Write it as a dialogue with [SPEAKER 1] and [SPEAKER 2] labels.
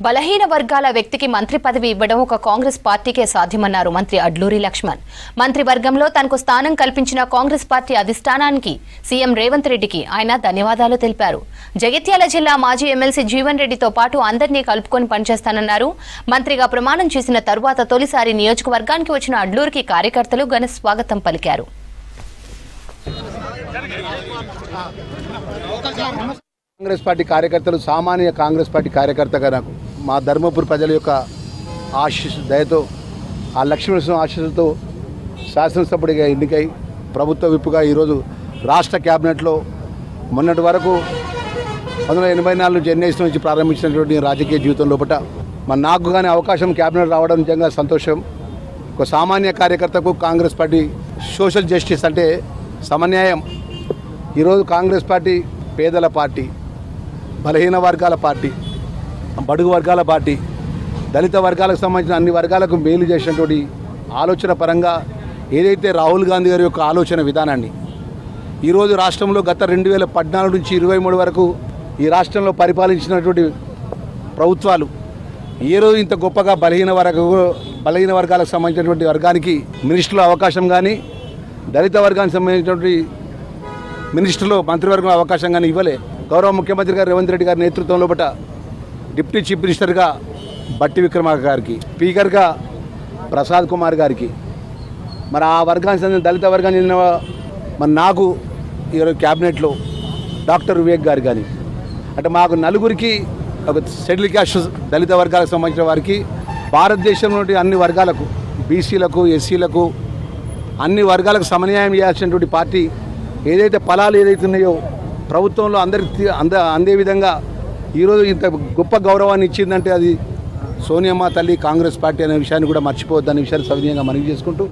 [SPEAKER 1] బలహీన వర్గాల వ్యక్తికి మంత్రి పదవి ఇవ్వడం ఒక కాంగ్రెస్ పార్టీకే సాధ్యమన్నారు మంత్రి అడ్లూరి లక్ష్మణ్. మంత్రివర్గంలో తనకు స్థానం కల్పించిన కాంగ్రెస్ పార్టీ అధిష్టానానికి సీఎం రేవంత్ రెడ్డికి ఆయన ధన్యవాదాలు తెలిపారు. జగిత్యాల జిల్లా మాజీ ఎమ్మెల్సీ జీవన్ రెడ్డితో పాటు అందరినీ కలుపుకొని పనిచేస్తానన్నారు. మంత్రిగా ప్రమాణం చేసిన తరువాత తొలిసారి నియోజకవర్గానికి వచ్చిన అడ్లూరికి కార్యకర్తలు ఘన స్వాగతం పలికారు.
[SPEAKER 2] కాంగ్రెస్ పార్టీ కార్యకర్తలు సామాన్య కాంగ్రెస్ పార్టీ కార్యకర్తగా నాకు మా ధర్మపురి ప్రజల యొక్క దయతో ఆ లక్ష్మీనరసింహ ఆశీస్సులతో శాసనసభ్యుడిగా ఎన్నికై ప్రభుత్వ విప్పుగా ఈరోజు రాష్ట్ర క్యాబినెట్లో మొన్నటి వరకు 1984 నుంచి ఎన్ఐసి నుంచి ప్రారంభించినటువంటి రాజకీయ జీవితం లోపల నాకు కానీ అవకాశం క్యాబినెట్ రావడం నిజంగా సంతోషం. ఒక సామాన్య కార్యకర్తకు కాంగ్రెస్ పార్టీ సోషల్ జస్టిస్ అంటే సమన్యాయం. ఈరోజు కాంగ్రెస్ పార్టీ పేదల పార్టీ, బలహీన వర్గాల పార్టీ, బడుగు వర్గాల పార్టీ, దళిత వర్గాలకు సంబంధించిన అన్ని వర్గాలకు మేలు చేసినటువంటి ఆలోచన పరంగా ఏదైతే రాహుల్ గాంధీ గారి యొక్క ఆలోచన విధానాన్ని ఈరోజు రాష్ట్రంలో గత 2014 నుంచి 23 వరకు ఈ రాష్ట్రంలో పరిపాలించినటువంటి ప్రభుత్వాలు ఏ రోజు ఇంత గొప్పగా బలహీన వర్గాలకు సంబంధించినటువంటి వర్గానికి మినిస్టర్లో అవకాశం కానీ, దళిత వర్గానికి సంబంధించినటువంటి మినిస్టర్లో మంత్రివర్గంలో అవకాశం కానీ ఇవ్వలే. గౌరవ ముఖ్యమంత్రి గారు రేవంత్ రెడ్డి గారి నేతృత్వంలో డిప్యూటీ చీఫ్ మినిస్టర్గా బట్టి విక్రమార్క గారికి, స్పీకర్గా ప్రసాద్ కుమార్ గారికి, మరి ఆ వర్గానికి చెందిన దళిత వర్గానికి చెందిన మరి నాకు ఈరోజు క్యాబినెట్లో డాక్టర్ వివేక్ గారు కానీ, అంటే మాకు నలుగురికి ఒక షెడ్యూల్ క్యాస్ట్ దళిత వర్గాలకు సంబంధించిన వారికి భారతదేశంలోని అన్ని వర్గాలకు, బీసీలకు, ఎస్సీలకు, అన్ని వర్గాలకు సమన్యాయం చేయాల్సినటువంటి పార్టీ ఏదైతే ఫలాలు ఏదైతే ఉన్నాయో ప్రభుత్వంలో అందరికి అందే విధంగా ఈరోజు ఇంత గొప్ప గౌరవాన్ని ఇచ్చిందంటే అది సోనియమ్మ తల్లి కాంగ్రెస్ పార్టీ అనే విషయాన్ని కూడా మర్చిపోవద్దనే విషయాన్ని సవినయంగా మనవి చేసుకుంటూ